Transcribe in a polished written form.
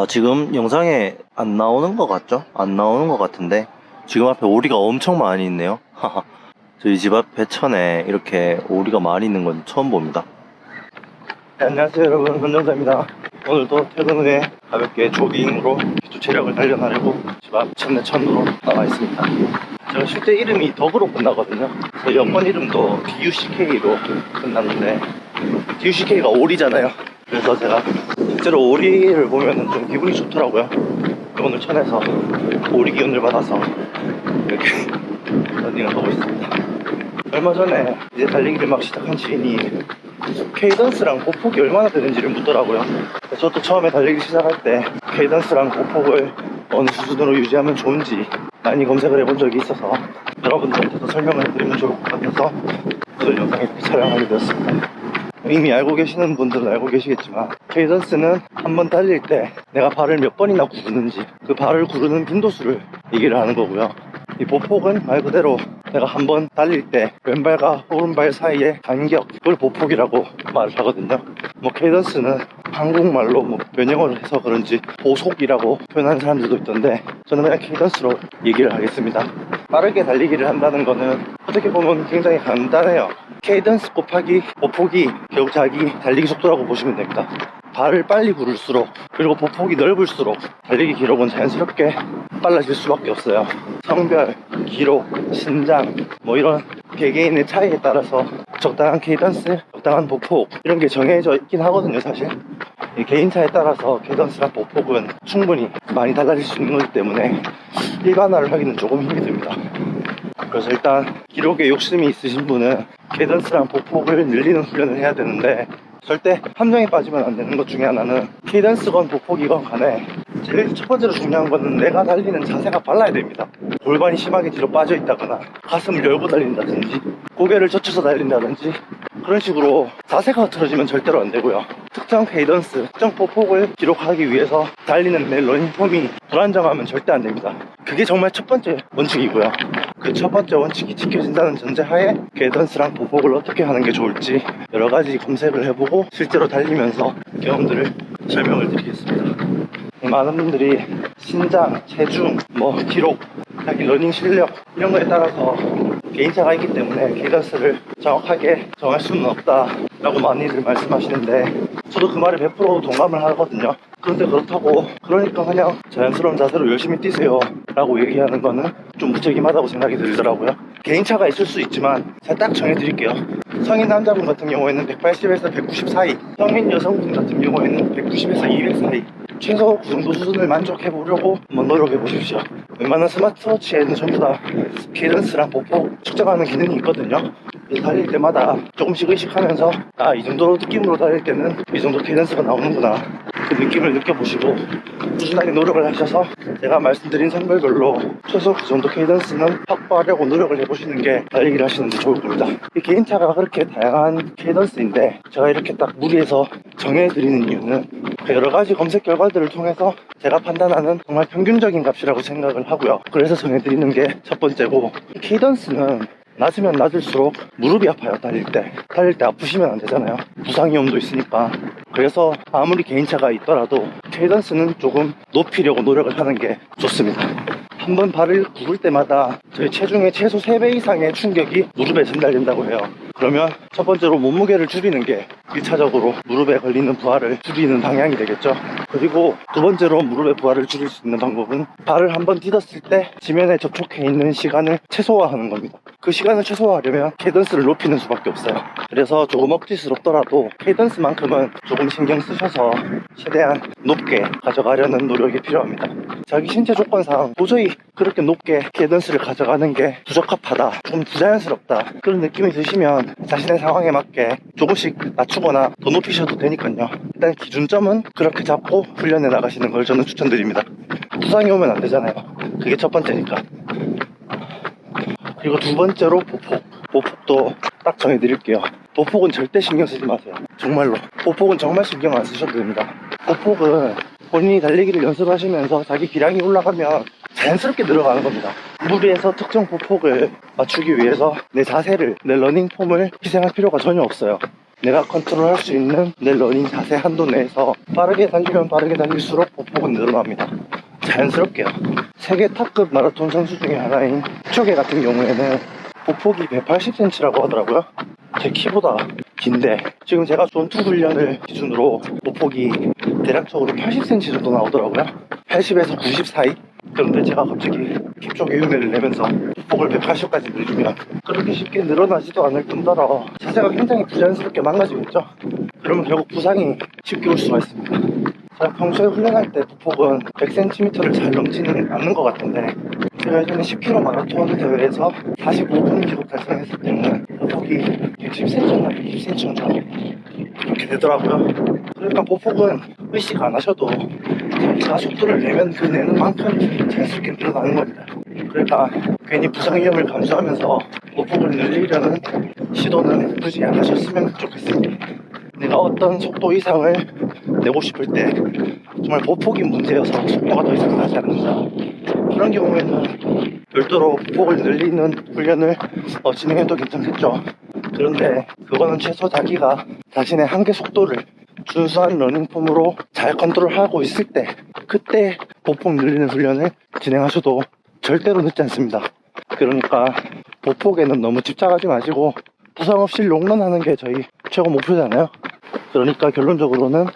지금 영상에 안 나오는 것 같죠? 안 나오는 것 같은데 지금 앞에 오리가 엄청 많이 있네요. 저희 집 앞 배천에 이렇게 오리가 많이 있는 건 처음 봅니다. 네, 안녕하세요 여러분, 권정사입니다. 오늘도 퇴근 후에 가볍게 조깅으로 기초 체력을 단련하려고 집 앞 천내천으로 나와 있습니다. 제가 실제 이름이 덕으로 끝나거든요. 그래서 여권 이름도 DUCK로 끝났는데 DUCK가 오리잖아요. 그래서 제가 실제로 오리를 보면 좀 기분이 좋더라고요. 오늘 천에서 오리 기운을 받아서 이렇게 러닝을 하고 있습니다. 얼마 전에 이제 달리기를 막 시작한 지인이 케이던스랑 보폭이 얼마나 되는지를 묻더라고요. 저도 처음에 달리기 시작할 때 케이던스랑 보폭을 어느 수준으로 유지하면 좋은지 많이 검색을 해본 적이 있어서 여러분들한테도 설명을 해드리면 좋을 것 같아서 오늘 영상 이렇게 촬영하게 되었습니다. 이미 알고 계시는 분들은 알고 계시겠지만 케이던스는 한번 달릴 때 내가 발을 몇 번이나 구르는지 그 발을 구르는 빈도수를 얘기를 하는 거고요. 이 보폭은 말 그대로 내가 한번 달릴 때 왼발과 오른발 사이의 간격, 그걸 보폭이라고 말을 하거든요. 케이던스는 한국말로 면역어를 해서 그런지 보속이라고 표현하는 사람들도 있던데 저는 그냥 케이던스로 얘기를 하겠습니다. 빠르게 달리기를 한다는 거는 어떻게 보면 굉장히 간단해요. 케이던스 곱하기 보폭이 결국 자기 달리기 속도라고 보시면 됩니다. 발을 빨리 구를수록 그리고 보폭이 넓을수록 달리기 기록은 자연스럽게 빨라질 수밖에 없어요. 성별, 기록, 신장 이런 개개인의 차이에 따라서 적당한 케이던스, 적당한 보폭 이런 게 정해져 있긴 하거든요. 사실 이 개인차에 따라서 케이던스랑 보폭은 충분히 많이 달라질 수 있는 거기 때문에 일반화를 하기는 조금 힘이 듭니다. 그래서 일단 기록에 욕심이 있으신 분은 케이던스랑 보폭을 늘리는 훈련을 해야 되는데 절대 함정에 빠지면 안 되는 것 중에 하나는 케이던스건 보폭이건 간에 제일 첫 번째로 중요한 거는 내가 달리는 자세가 빨라야 됩니다. 골반이 심하게 뒤로 빠져 있다거나 가슴을 열고 달린다든지 고개를 젖혀서 달린다든지 그런 식으로 자세가 흐트러지면 절대로 안 되고요. 특정 케이던스, 특정 보폭을 기록하기 위해서 달리는 내 러닝 폼이 불안정하면 절대 안 됩니다. 그게 정말 첫 번째 원칙이고요. 그 첫 번째 원칙이 지켜진다는 전제하에 케이던스랑 보폭을 어떻게 하는 게 좋을지 여러 가지 검색을 해보고 실제로 달리면서 경험들을 설명을 드리겠습니다. 많은 분들이 신장, 체중, 기록, 자기 러닝 실력 이런 거에 따라서 개인차가 있기 때문에 케이던스를 정확하게 정할 수는 없다 라고 많이들 말씀하시는데 저도 그 말에 100% 동감을 하거든요. 그런데 그렇다고 그러니까 그냥 자연스러운 자세로 열심히 뛰세요 라고 얘기하는 거는 좀 무책임하다고 생각이 들더라고요. 개인차가 있을 수 있지만 제가 딱 정해드릴게요. 성인 남자분 같은 경우에는 180에서 190 사이, 성인 여성분 같은 경우에는 190에서 200 사이, 최소 그 정도 수준을 만족해보려고 한번 노력해보십시오. 웬만한 스마트워치에는 전부 다 케이던스랑 보폭 측정하는 기능이 있거든요. 달릴 때마다 조금씩 의식하면서 이 정도 느낌으로 달릴 때는 이 정도 케이던스가 나오는구나, 그 느낌을 느껴보시고 꾸준하게 노력을 하셔서 제가 말씀드린 성별별로 최소 그 정도 케이던스는 확보하려고 노력을 해보시는 게 달리기를 하시는데 좋을 겁니다. 이 개인차가 그렇게 다양한 케이던스인데 제가 이렇게 딱 무리해서 정해드리는 이유는 여러 가지 검색 결과들을 통해서 제가 판단하는 정말 평균적인 값이라고 생각을 하고요. 그래서 정해드리는 게 첫 번째고, 이 케이던스는 낮으면 낮을수록 무릎이 아파요. 달릴 때 아프시면 안 되잖아요. 부상 위험도 있으니까. 그래서 아무리 개인차가 있더라도 케이던스는 조금 높이려고 노력을 하는 게 좋습니다. 한번 발을 구를 때마다 저희 체중의 최소 3배 이상의 충격이 무릎에 전달된다고 해요. 그러면 첫 번째로 몸무게를 줄이는 게 1차적으로 무릎에 걸리는 부하를 줄이는 방향이 되겠죠. 그리고 두 번째로 무릎의 부하를 줄일 수 있는 방법은 발을 한번 디뎠을 때 지면에 접촉해 있는 시간을 최소화하는 겁니다. 그 시간을 최소화하려면 케이던스를 높이는 수밖에 없어요. 그래서 조금 억지스럽더라도 케이던스만큼은 조금 신경 쓰셔서 최대한 높게 가져가려는 노력이 필요합니다. 자기 신체 조건상 도저히 그렇게 높게 케이던스를 가져가는 게 부적합하다, 좀 부자연스럽다 그런 느낌이 드시면 자신의 상황에 맞게 조금씩 낮추거나 더 높이셔도 되니까요. 일단 기준점은 그렇게 잡고 훈련해 나가시는 걸 저는 추천드립니다. 부상이 오면 안 되잖아요. 그게 첫 번째니까. 그리고 두 번째로 보폭도 딱 정해드릴게요. 보폭은 절대 신경 쓰지 마세요. 정말로 보폭은 정말 신경 안 쓰셔도 됩니다. 보폭은 본인이 달리기를 연습하시면서 자기 기량이 올라가면 자연스럽게 늘어가는 겁니다. 무리해서 특정 보폭을 맞추기 위해서 내 자세를, 내 러닝 폼을 희생할 필요가 전혀 없어요. 내가 컨트롤할 수 있는 내 러닝 자세 한도 내에서 빠르게 달리면 빠르게 달릴수록 보폭은 늘어납니다. 자연스럽게요. 세계 탑급 마라톤 선수 중에 하나인 킵초게 같은 경우에는 보폭이 180cm라고 하더라고요. 제 키보다 긴데 지금 제가 전투 훈련을 기준으로 보폭이 대략적으로 80cm 정도 나오더라고요. 80에서 90 사이? 그런데 제가 갑자기 킵초게 흉내를 내면서 보폭을 180까지 늘리면 그렇게 쉽게 늘어나지도 않을 뿐더러 자세가 굉장히 부자연스럽게 망가지겠죠. 그러면 결국 부상이 쉽게 올 수가 있습니다. 제가 평소에 훈련할 때 보폭은 100cm를 잘 넘지는 않는 것 같은데 제가 예전에 10km 마라톤 대회에서 45분 기록 달성했을 때는 보폭이 110cm나 120cm 정도 이렇게 되더라고요. 그러니까 보폭은 의식 안 하셔도 제가 속도를 내면 그 내는 만큼 자연스럽게 늘어나는 겁니다. 그러니까 괜히 부상 위험을 감수하면서 보폭을 늘리려는 시도는 굳이 안 하셨으면 좋겠습니다. 내가 어떤 속도 이상을 내고 싶을 때 정말 보폭이 문제여서 속도가 더 이상 나지 않는다. 그런 경우에는 별도로 보폭을 늘리는 훈련을 진행해도 괜찮겠죠. 그런데 그거는 최소 자기가 자신의 한계 속도를 준수한 러닝폼으로 잘 컨트롤하고 있을 때 그때 보폭 늘리는 훈련을 진행하셔도 절대로 늦지 않습니다. 그러니까 보폭에는 너무 집착하지 마시고 부상 없이 롱런하는 게 저희 최고 목표잖아요. 그러니까 결론적으로는